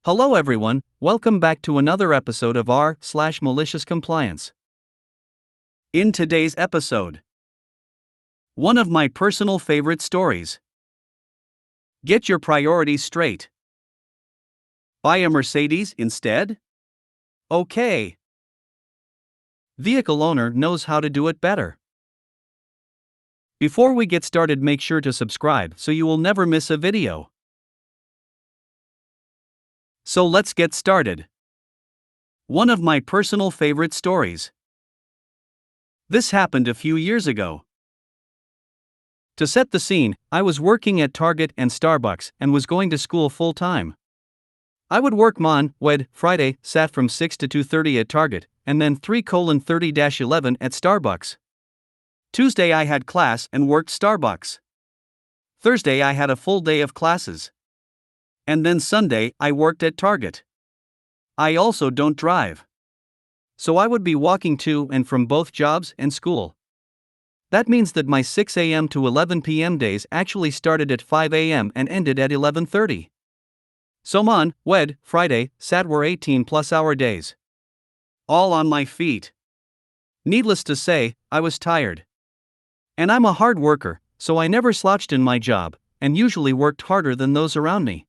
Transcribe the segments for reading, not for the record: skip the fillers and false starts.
Hello everyone, welcome back to another episode of r/MaliciousCompliance. In today's episode, one of my personal favorite stories. Get your priorities straight. Buy a Mercedes instead? Okay. Vehicle owner knows how to do it better. Before we get started, make sure to subscribe so you will never miss a video. So let's get started. One of my personal favorite stories. This happened a few years ago. To set the scene, I was working at Target and Starbucks and was going to school full time. I would work Friday, Sat from 6 to 2:30 at Target, and then 3:30-11 at Starbucks. Tuesday I had class and worked Starbucks. Thursday I had a full day of classes. And then Sunday, I worked at Target. I also don't drive. So I would be walking to and from both jobs and school. That means that my 6 a.m. to 11 p.m. days actually started at 5 a.m. and ended at 11:30. So Friday, Sat were 18-plus-hour days. All on my feet. Needless to say, I was tired. And I'm a hard worker, so I never slouched in my job, and usually worked harder than those around me.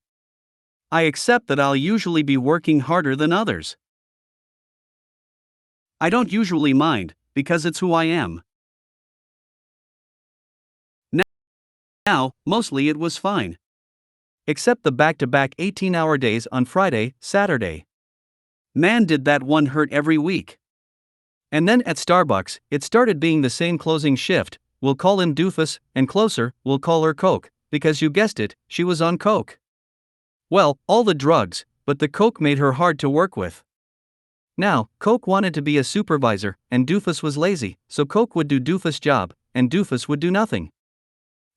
I accept that I'll usually be working harder than others. I don't usually mind, because it's who I am. Now, mostly it was fine. Except the back-to-back 18-hour days on Friday, Saturday. Man, did that one hurt every week. And then at Starbucks, it started being the same closing shift. We'll call him Doofus, and closer, we'll call her Coke, because you guessed it, she was on Coke. Well, all the drugs, but the Coke made her hard to work with. Now, Coke wanted to be a supervisor, and Doofus was lazy, so Coke would do Doofus' job, and Doofus would do nothing.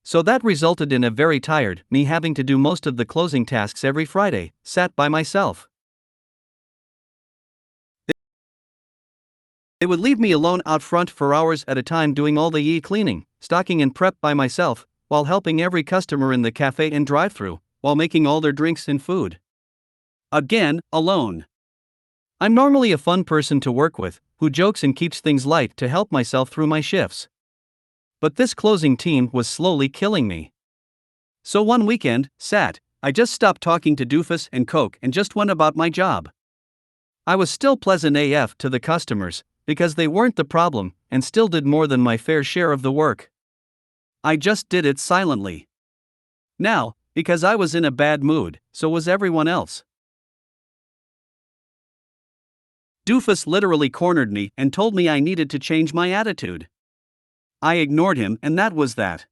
So that resulted in a very tired me having to do most of the closing tasks every Friday, Sat by myself. They would leave me alone out front for hours at a time doing all the cleaning, stocking and prep by myself, while helping every customer in the cafe and drive-thru, while making all their drinks and food. Again, alone. I'm normally a fun person to work with, who jokes and keeps things light to help myself through my shifts. But this closing team was slowly killing me. So one weekend, Sat, I just stopped talking to Doofus and Coke and just went about my job. I was still pleasant AF to the customers, because they weren't the problem, and still did more than my fair share of the work. I just did it silently. Now, because I was in a bad mood, so was everyone else. Doofus literally cornered me and told me I needed to change my attitude. I ignored him, and that was that.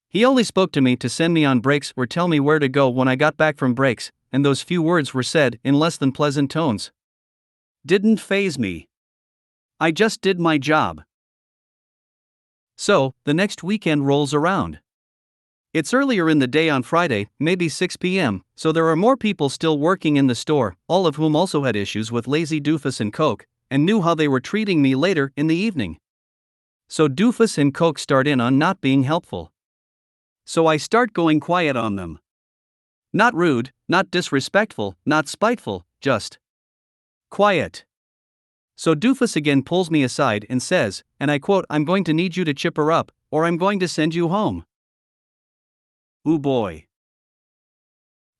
He only spoke to me to send me on breaks or tell me where to go when I got back from breaks, and those few words were said in less than pleasant tones. Didn't faze me. I just did my job. So, the next weekend rolls around. It's earlier in the day on Friday, maybe 6 p.m., so there are more people still working in the store, all of whom also had issues with lazy Doofus and Coke, and knew how they were treating me later in the evening. So Doofus and Coke start in on not being helpful. So I start going quiet on them. Not rude, not disrespectful, not spiteful, just quiet. So Doofus again pulls me aside and says, and I quote, "I'm going to need you to chip her up, or I'm going to send you home." Ooh boy.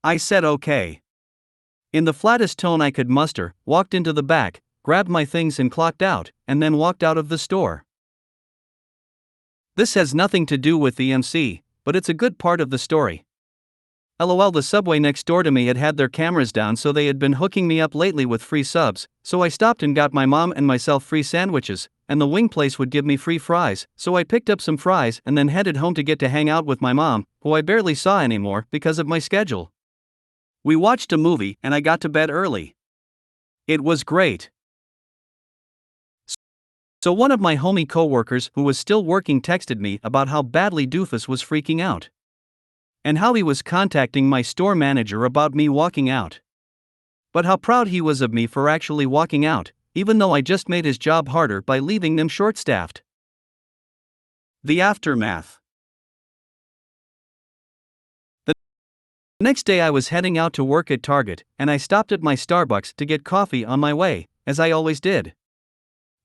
I said okay. In the flattest tone I could muster, walked into the back, grabbed my things and clocked out, and then walked out of the store. This has nothing to do with the MC, but it's a good part of the story. LOL, the Subway next door to me had their cameras down, so they had been hooking me up lately with free subs, so I stopped and got my mom and myself free sandwiches, and the wing place would give me free fries, so I picked up some fries and then headed home to get to hang out with my mom, who I barely saw anymore because of my schedule. We watched a movie and I got to bed early. It was great. So one of my homie coworkers who was still working texted me about how badly Doofus was freaking out. And how he was contacting my store manager about me walking out. But how proud he was of me for actually walking out, even though I just made his job harder by leaving them short-staffed. The aftermath. Next day I was heading out to work at Target, and I stopped at my Starbucks to get coffee on my way, as I always did.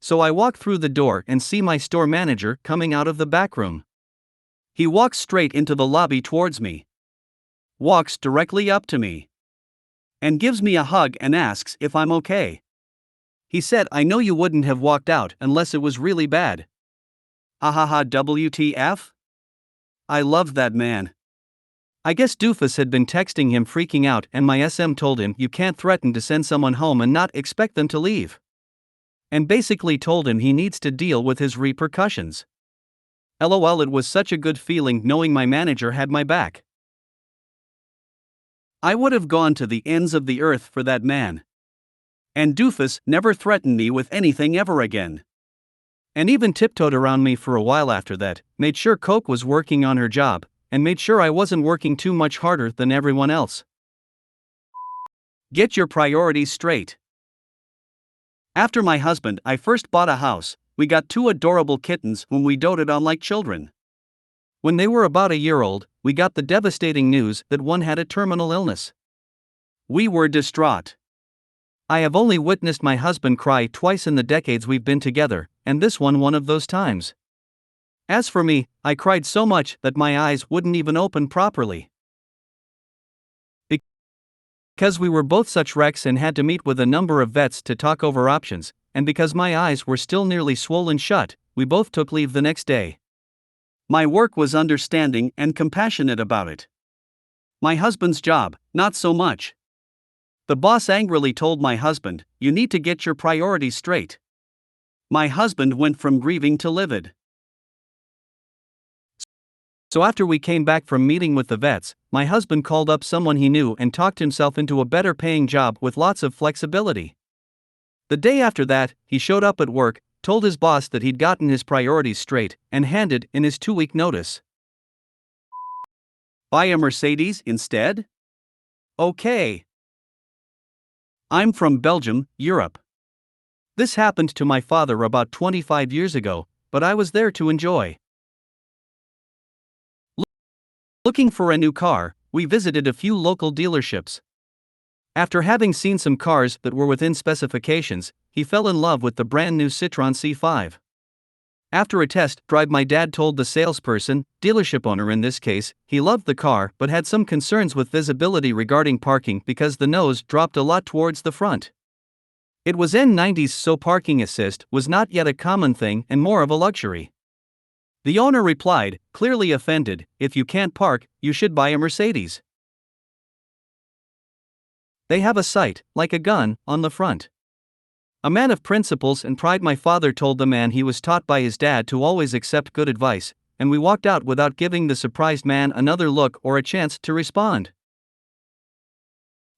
So I walk through the door and see my store manager coming out of the back room. He walks straight into the lobby towards me. Walks directly up to me. And gives me a hug and asks if I'm okay. He said, "I know you wouldn't have walked out unless it was really bad." Ahaha, WTF? I loved that man. I guess Doofus had been texting him freaking out, and my SM told him you can't threaten to send someone home and not expect them to leave. And basically told him he needs to deal with his repercussions. LOL, it was such a good feeling knowing my manager had my back. I would have gone to the ends of the earth for that man. And Doofus never threatened me with anything ever again. And even tiptoed around me for a while after that, made sure Coke was working on her job, and made sure I wasn't working too much harder than everyone else. Get your priorities straight. After my husband I first bought a house, we got 2 adorable kittens whom we doted on like children. When they were about a year old, we got the devastating news that one had a terminal illness. We were distraught. I have only witnessed my husband cry twice in the decades we've been together, and this one of those times. As for me, I cried so much that my eyes wouldn't even open properly. Because we were both such wrecks and had to meet with a number of vets to talk over options, and because my eyes were still nearly swollen shut, we both took leave the next day. My work was understanding and compassionate about it. My husband's job, not so much. The boss angrily told my husband, "You need to get your priorities straight." My husband went from grieving to livid. So after we came back from meeting with the vets, my husband called up someone he knew and talked himself into a better paying job with lots of flexibility. The day after that, he showed up at work, told his boss that he'd gotten his priorities straight, and handed in his 2-week notice. Buy a Mercedes instead? Okay. I'm from Belgium, Europe. This happened to my father about 25 years ago, but I was there to enjoy. Looking for a new car, we visited a few local dealerships. After having seen some cars that were within specifications, he fell in love with the brand new Citroën C5. After a test drive, my dad told the salesperson, dealership owner in this case, he loved the car but had some concerns with visibility regarding parking because the nose dropped a lot towards the front. It was N90s, so parking assist was not yet a common thing and more of a luxury. The owner replied, clearly offended, "If you can't park, you should buy a Mercedes. They have a sight, like a gun, on the front." A man of principles and pride, my father told the man he was taught by his dad to always accept good advice, and we walked out without giving the surprised man another look or a chance to respond.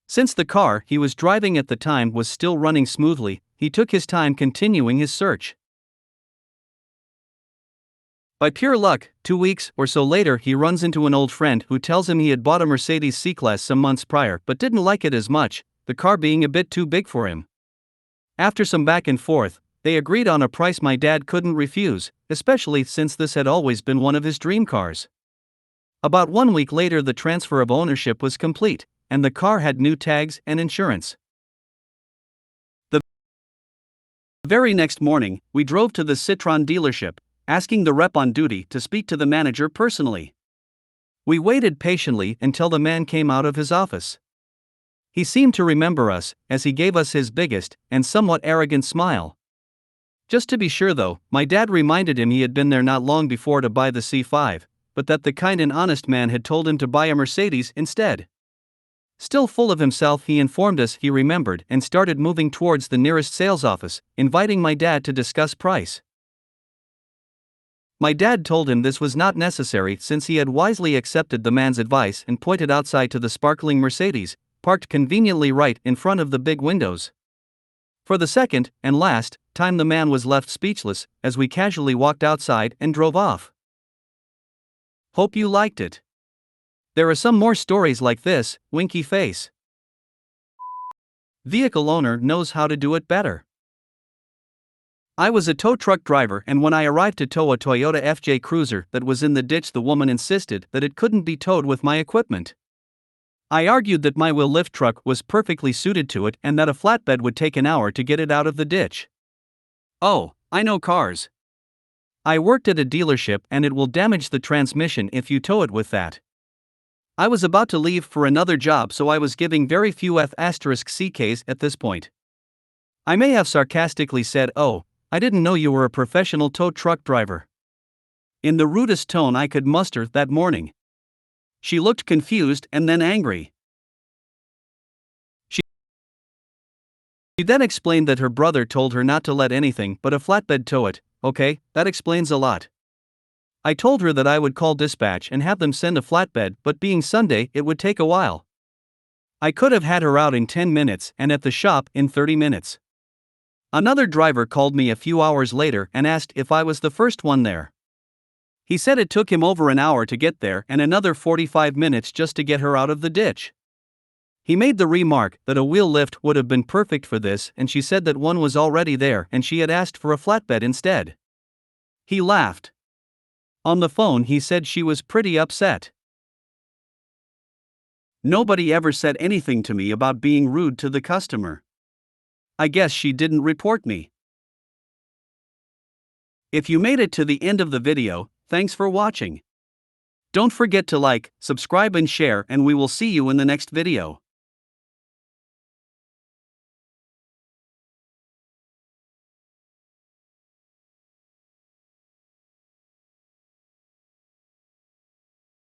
Since the car he was driving at the time was still running smoothly, he took his time continuing his search. By pure luck, 2 weeks or so later he runs into an old friend who tells him he had bought a Mercedes C-Class some months prior but didn't like it as much, the car being a bit too big for him. After some back and forth, they agreed on a price my dad couldn't refuse, especially since this had always been one of his dream cars. About 1 week later the transfer of ownership was complete, and the car had new tags and insurance. The very next morning, we drove to the Citroën dealership, asking the rep on duty to speak to the manager personally. We waited patiently until the man came out of his office. He seemed to remember us, as he gave us his biggest and somewhat arrogant smile. Just to be sure though, my dad reminded him he had been there not long before to buy the C5, but that the kind and honest man had told him to buy a Mercedes instead. Still full of himself, he informed us he remembered and started moving towards the nearest sales office, inviting my dad to discuss price. My dad told him this was not necessary since he had wisely accepted the man's advice and pointed outside to the sparkling Mercedes, parked conveniently right in front of the big windows. For the second, and last, time the man was left speechless as we casually walked outside and drove off. Hope you liked it. There are some more stories like this, winky face. Vehicle owner knows how to do it better. I was a tow truck driver, and when I arrived to tow a Toyota FJ Cruiser that was in the ditch, the woman insisted that it couldn't be towed with my equipment. I argued that my wheel lift truck was perfectly suited to it and that a flatbed would take an hour to get it out of the ditch. Oh, I know cars. I worked at a dealership and it will damage the transmission if you tow it with that. I was about to leave for another job, so I was giving very few F***Ks at this point. I may have sarcastically said, "Oh, I didn't know you were a professional tow truck driver," in the rudest tone I could muster that morning. She looked confused and then angry. She then explained that her brother told her not to let anything but a flatbed tow it. Okay, that explains a lot. I told her that I would call dispatch and have them send a flatbed, but being Sunday, it would take a while. I could have had her out in 10 minutes and at the shop in 30 minutes. Another driver called me a few hours later and asked if I was the first one there. He said it took him over an hour to get there and another 45 minutes just to get her out of the ditch. He made the remark that a wheel lift would have been perfect for this, and she said that one was already there and she had asked for a flatbed instead. He laughed. On the phone, he said she was pretty upset. Nobody ever said anything to me about being rude to the customer. I guess she didn't report me. If you made it to the end of the video, thanks for watching. Don't forget to like, subscribe and share, and we will see you in the next video.